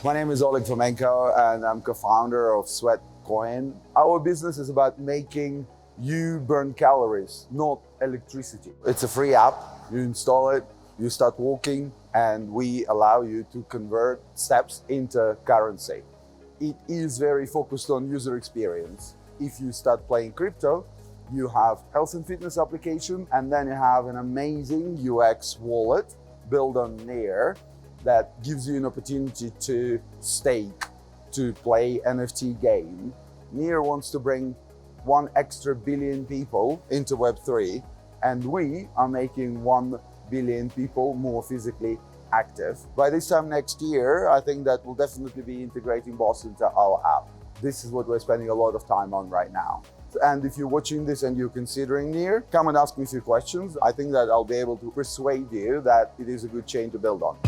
My name is Oleg Fomenko and I'm co-founder of Sweatcoin. Our business is about making you burn calories, not electricity. It's a free app. You install it, you start walking, and we allow you to convert steps into currency. It is very focused on user experience. If you start playing crypto, you have health and fitness application, and then you have an amazing UX wallet built on Near that gives you an opportunity to stake, to play NFT game. Near wants to bring 1 extra billion people into Web3, and we are making 1 billion people more physically active. By this time next year, I think that we'll definitely be integrating Boss into our app. This is what we're spending a lot of time on right now. And if you're watching this and you're considering Near, come and ask me a few questions. I think that I'll be able to persuade you that it is a good chain to build on.